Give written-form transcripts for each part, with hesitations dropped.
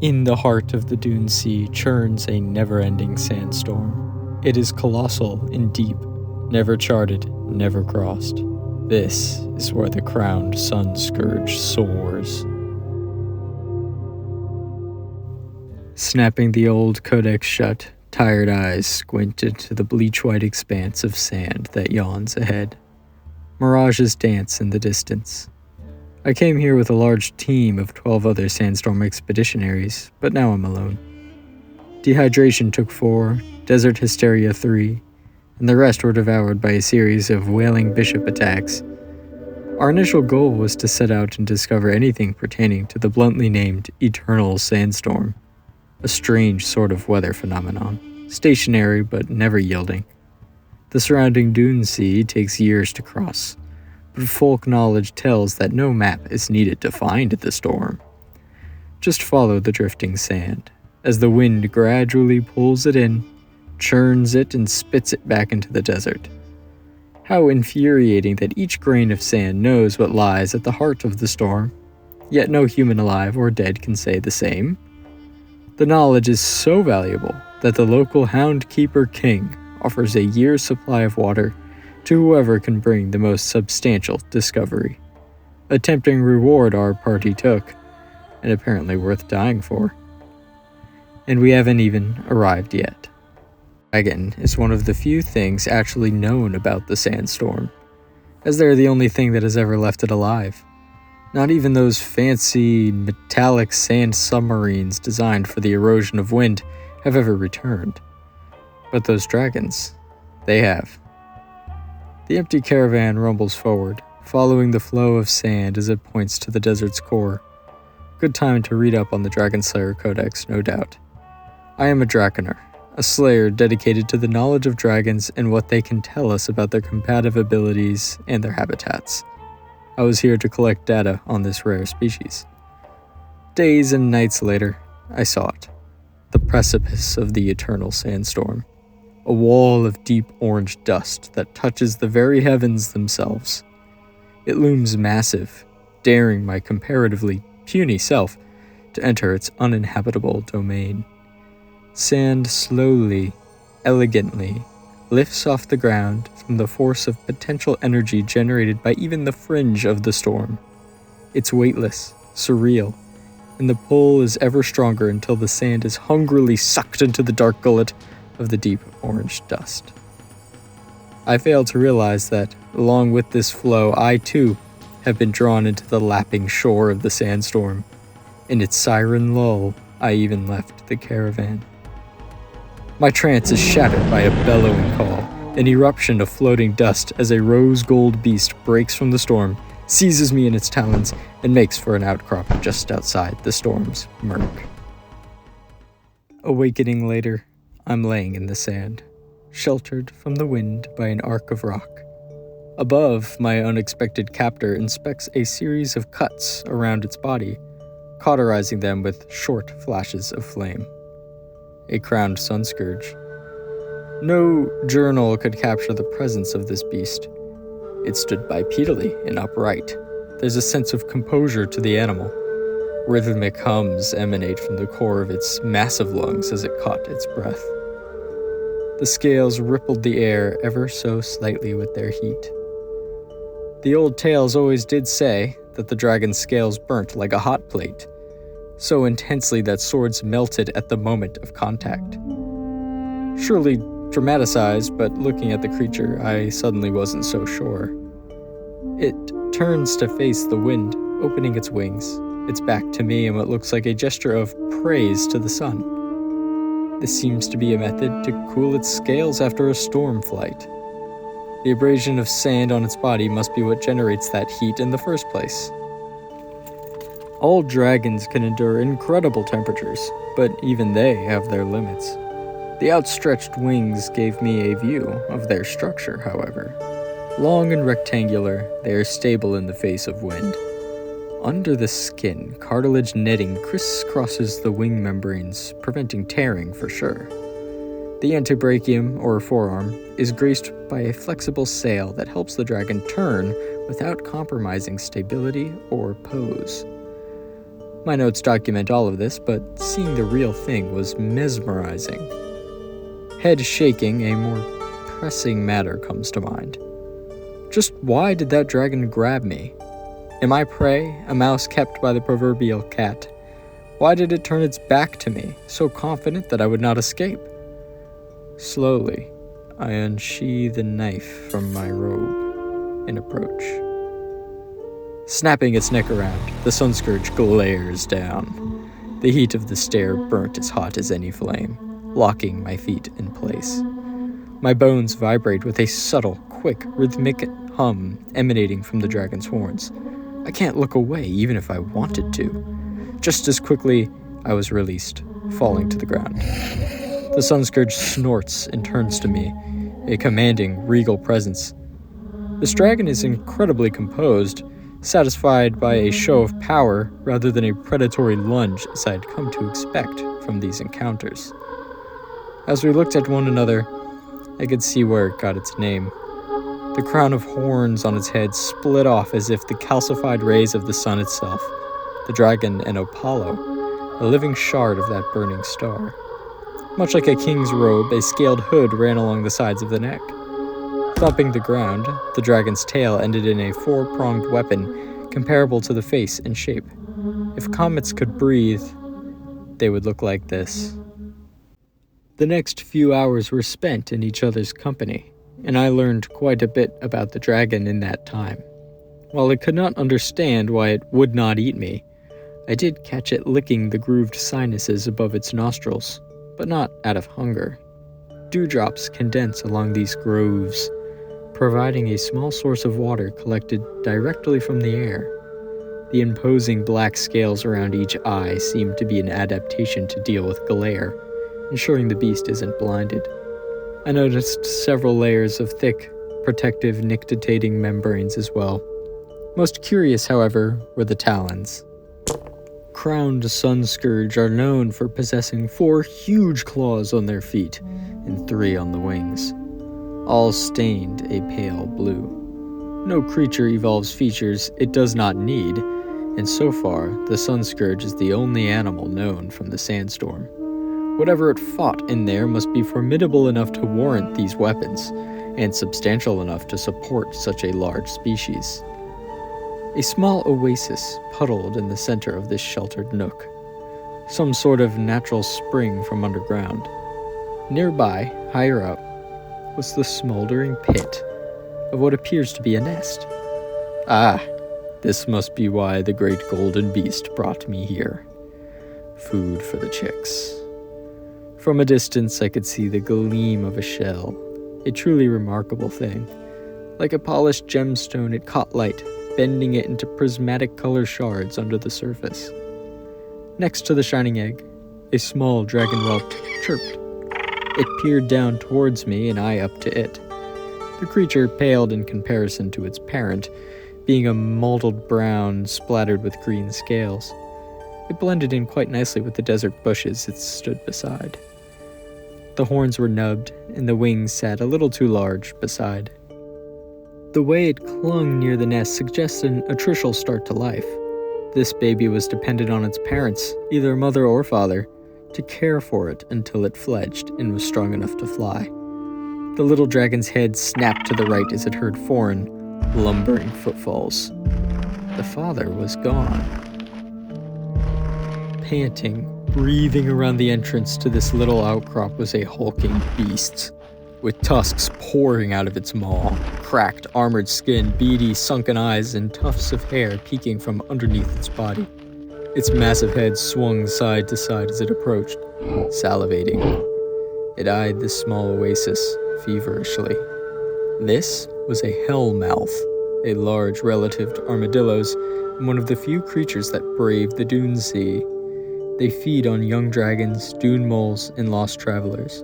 In the heart of the Dune Sea churns a never-ending sandstorm. It is colossal and deep, never charted, never crossed. This is where the Crowned Sunscourge soars. Snapping the old Codex shut, tired eyes squint into the bleach-white expanse of sand that yawns ahead. Mirages dance in the distance. I came here with a large team of 12 other sandstorm expeditionaries, but now I'm alone. Dehydration took 4, desert hysteria 3, and the rest were devoured by a series of wailing bishop attacks. Our initial goal was to set out and discover anything pertaining to the bluntly named eternal sandstorm, a strange sort of weather phenomenon, stationary but never yielding. The surrounding Dune Sea takes years to cross, but folk knowledge tells that no map is needed to find the storm. Just follow the drifting sand, as the wind gradually pulls it in, churns it, and spits it back into the desert. How infuriating that each grain of sand knows what lies at the heart of the storm, yet no human alive or dead can say the same. The knowledge is so valuable that the local Hound Keeper King offers a year's supply of water to whoever can bring the most substantial discovery. A tempting reward our party took, and apparently worth dying for. And we haven't even arrived yet. Dragon is one of the few things actually known about the sandstorm, as they're the only thing that has ever left it alive. Not even those fancy, metallic sand submarines designed for the erosion of wind have ever returned. But those dragons, they have. The empty caravan rumbles forward, following the flow of sand as it points to the desert's core. Good time to read up on the Dragonslayer Codex, no doubt. I am a Draconer, a slayer dedicated to the knowledge of dragons and what they can tell us about their combative abilities and their habitats. I was here to collect data on this rare species. Days and nights later, I saw it. The precipice of the eternal sandstorm. A wall of deep orange dust that touches the very heavens themselves. It looms massive, daring my comparatively puny self to enter its uninhabitable domain. Sand slowly, elegantly, lifts off the ground from the force of potential energy generated by even the fringe of the storm. It's weightless, surreal, and the pull is ever stronger until the sand is hungrily sucked into the dark gullet of the deep orange dust. I failed to realize that, along with this flow, I too have been drawn into the lapping shore of the sandstorm. In its siren lull, I even left the caravan. My trance is shattered by a bellowing call, an eruption of floating dust as a rose-gold beast breaks from the storm, seizes me in its talons, and makes for an outcrop just outside the storm's murk. Awakening later, I'm laying in the sand, sheltered from the wind by an arc of rock. Above, my unexpected captor inspects a series of cuts around its body, cauterizing them with short flashes of flame. A Crowned Sunscourge. No journal could capture the presence of this beast. It stood bipedally and upright. There's a sense of composure to the animal. Rhythmic hums emanate from the core of its massive lungs as it caught its breath. The scales rippled the air ever so slightly with their heat. The old tales always did say that the dragon's scales burnt like a hot plate, so intensely that swords melted at the moment of contact. Surely dramatized, but looking at the creature, I suddenly wasn't so sure. It turns to face the wind, opening its wings, its back to me in what looks like a gesture of praise to the sun. This seems to be a method to cool its scales after a storm flight. The abrasion of sand on its body must be what generates that heat in the first place. All dragons can endure incredible temperatures, but even they have their limits. The outstretched wings gave me a view of their structure, however. Long and rectangular, they are stable in the face of wind. Under the skin, cartilage netting crisscrosses the wing membranes, preventing tearing for sure. The antebrachium, or forearm, is graced by a flexible sail that helps the dragon turn without compromising stability or pose. My notes document all of this, but seeing the real thing was mesmerizing. Head shaking, a more pressing matter comes to mind. Just why did that dragon grab me? Am I prey, a mouse kept by the proverbial cat? Why did it turn its back to me, so confident that I would not escape? Slowly, I unsheathe the knife from my robe and approach. Snapping its neck around, the Sunscourge glares down. The heat of the stare burnt as hot as any flame, locking my feet in place. My bones vibrate with a subtle, quick, rhythmic hum emanating from the dragon's horns. I can't look away even if I wanted to. Just as quickly, I was released, falling to the ground. The Sunscourge snorts and turns to me, a commanding, regal presence. This dragon is incredibly composed, satisfied by a show of power rather than a predatory lunge as I'd come to expect from these encounters. As we looked at one another, I could see where it got its name. The crown of horns on its head split off as if the calcified rays of the sun itself, the dragon and Apollo, a living shard of that burning star. Much like a king's robe, a scaled hood ran along the sides of the neck. Thumping the ground, the dragon's tail ended in a four-pronged weapon comparable to the face and shape. If comets could breathe, they would look like this. The next few hours were spent in each other's company, and I learned quite a bit about the dragon in that time. While I could not understand why it would not eat me, I did catch it licking the grooved sinuses above its nostrils, but not out of hunger. Dewdrops condense along these grooves, providing a small source of water collected directly from the air. The imposing black scales around each eye seem to be an adaptation to deal with glare, ensuring the beast isn't blinded. I noticed several layers of thick, protective nictitating membranes as well. Most curious, however, were the talons. Crowned Sunscourge are known for possessing 4 huge claws on their feet and 3 on the wings, all stained a pale blue. No creature evolves features it does not need, and so far, the Sunscourge is the only animal known from the sandstorm. Whatever it fought in there must be formidable enough to warrant these weapons, and substantial enough to support such a large species. A small oasis puddled in the center of this sheltered nook, some sort of natural spring from underground. Nearby, higher up, was the smoldering pit of what appears to be a nest. Ah, this must be why the great golden beast brought me here. Food for the chicks. From a distance, I could see the gleam of a shell, a truly remarkable thing. Like a polished gemstone, it caught light, bending it into prismatic color shards under the surface. Next to the shining egg, a small dragon whelp chirped. It peered down towards me and I up to it. The creature paled in comparison to its parent, being a mottled brown splattered with green scales. It blended in quite nicely with the desert bushes it stood beside. The horns were nubbed, and the wings sat a little too large beside. The way it clung near the nest suggests an atricial start to life. This baby was dependent on its parents, either mother or father, to care for it until it fledged and was strong enough to fly. The little dragon's head snapped to the right as it heard foreign, lumbering footfalls. The father was gone. Panting, breathing around the entrance to this little outcrop was a hulking beast, with tusks pouring out of its maw, cracked, armored skin, beady, sunken eyes, and tufts of hair peeking from underneath its body. Its massive head swung side to side as it approached, salivating. It eyed the small oasis feverishly. This was a hellmouth, a large relative to armadillos, and one of the few creatures that brave the dune sea. They feed on young dragons, dune moles, and lost travelers.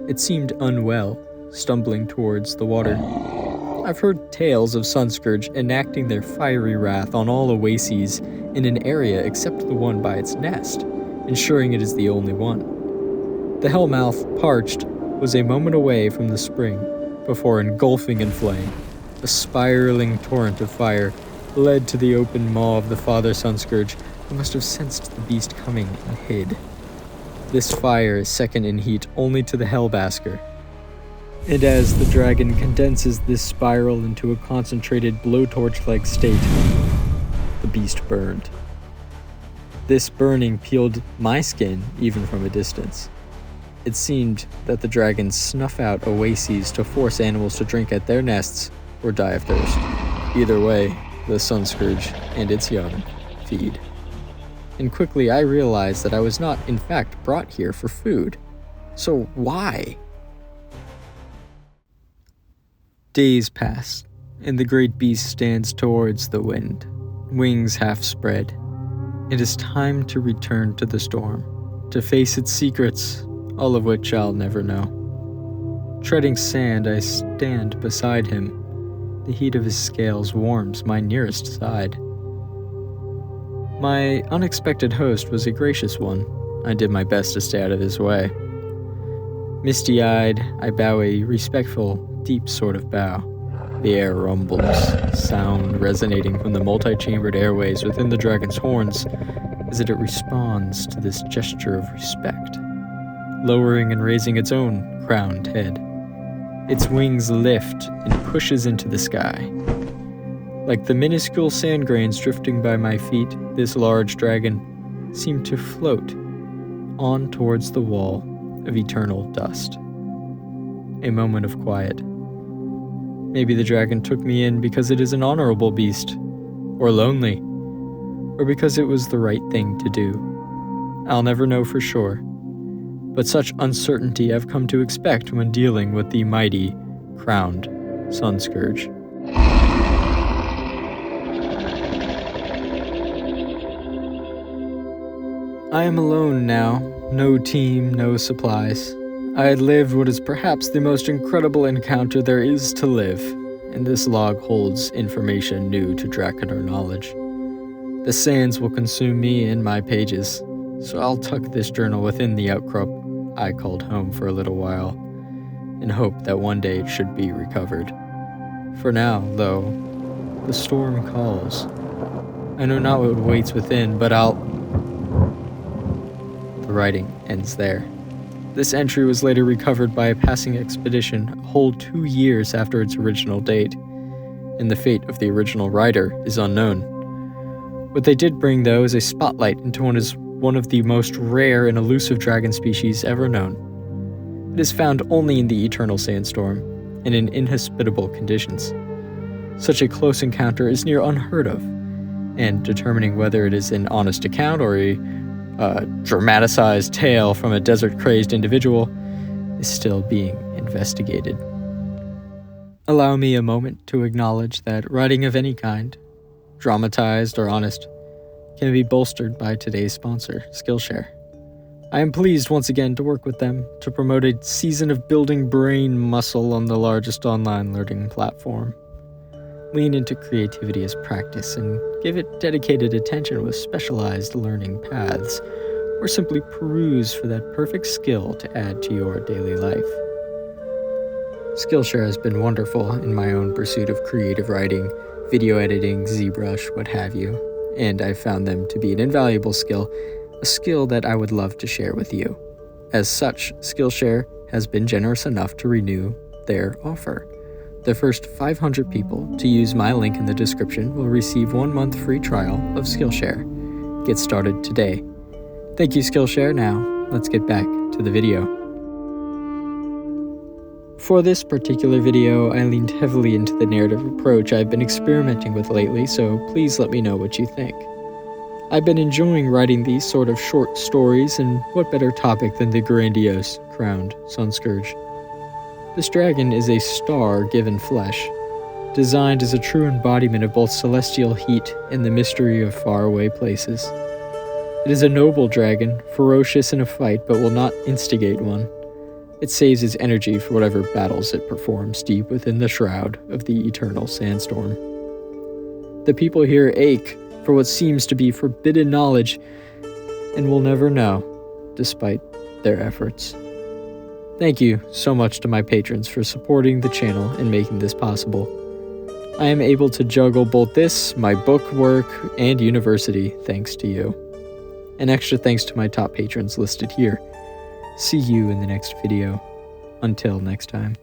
It seemed unwell, stumbling towards the water. I've heard tales of Sunscourge enacting their fiery wrath on all oases in an area except the one by its nest, ensuring it is the only one. The hellmouth, parched, was a moment away from the spring, before engulfing in flame, a spiraling torrent of fire led to the open maw of the father Sunscourge, who must have sensed the beast coming and hid. This fire is second in heat only to the Hellbasker, and as the dragon condenses this spiral into a concentrated blowtorch-like state, the beast burned. This burning peeled my skin even from a distance. It seemed that the dragons snuff out oases to force animals to drink at their nests or die of thirst. Either way, the Sunscourge and its young feed. And quickly I realized that I was not, in fact, brought here for food. So why? Days pass, and the great beast stands towards the wind, wings half spread. It is time to return to the storm, to face its secrets, all of which I'll never know. Treading sand, I stand beside him. The heat of his scales warms my nearest side. My unexpected host was a gracious one. I did my best to stay out of his way. Misty-eyed, I bow a respectful, deep sort of bow. The air rumbles, sound resonating from the multi-chambered airways within the dragon's horns as it responds to this gesture of respect, lowering and raising its own crowned head. Its wings lift and pushes into the sky. Like the minuscule sand grains drifting by my feet, this large dragon seemed to float on towards the wall of eternal dust. A moment of quiet. Maybe the dragon took me in because it is an honorable beast, or lonely, or because it was the right thing to do. I'll never know for sure, but such uncertainty I've come to expect when dealing with the mighty Crowned Sunscourge. I am alone now, no team, no supplies. I had lived what is perhaps the most incredible encounter there is to live, and this log holds information new to Draconar knowledge. The sands will consume me and my pages, so I'll tuck this journal within the outcrop I called home for a little while, and hope that one day it should be recovered. For now, though, the storm calls. I know not what waits within, but The writing ends there. This entry was later recovered by a passing expedition a whole 2 years after its original date, and the fate of the original writer is unknown. What they did bring, though, is a spotlight into one of the most rare and elusive dragon species ever known. It is found only in the eternal sandstorm, and in inhospitable conditions. Such a close encounter is near unheard of, and determining whether it is an honest account or a dramatized tale from a desert-crazed individual is still being investigated. Allow me a moment to acknowledge that writing of any kind, dramatized or honest, can be bolstered by today's sponsor, Skillshare. I am pleased once again to work with them to promote a season of building brain muscle on the largest online learning platform. Lean into creativity as practice and give it dedicated attention with specialized learning paths, or simply peruse for that perfect skill to add to your daily life. Skillshare has been wonderful in my own pursuit of creative writing, video editing, ZBrush, what have you, and I've found them to be an invaluable skill, a skill that I would love to share with you. As such, Skillshare has been generous enough to renew their offer. The first 500 people to use my link in the description will receive 1 month free trial of Skillshare. Get started today. Thank you, Skillshare. Now, let's get back to the video. For this particular video, I leaned heavily into the narrative approach I've been experimenting with lately, so please let me know what you think. I've been enjoying writing these sort of short stories, and what better topic than the grandiose Crowned Sunscourge. This dragon is a star given flesh, designed as a true embodiment of both celestial heat and the mystery of faraway places. It is a noble dragon, ferocious in a fight but will not instigate one. It saves its energy for whatever battles it performs deep within the shroud of the eternal sandstorm. The people here ache for what seems to be forbidden knowledge and will never know, despite their efforts. Thank you so much to my patrons for supporting the channel and making this possible. I am able to juggle both this, my book work, and university thanks to you. An extra thanks to my top patrons listed here. See you in the next video. Until next time.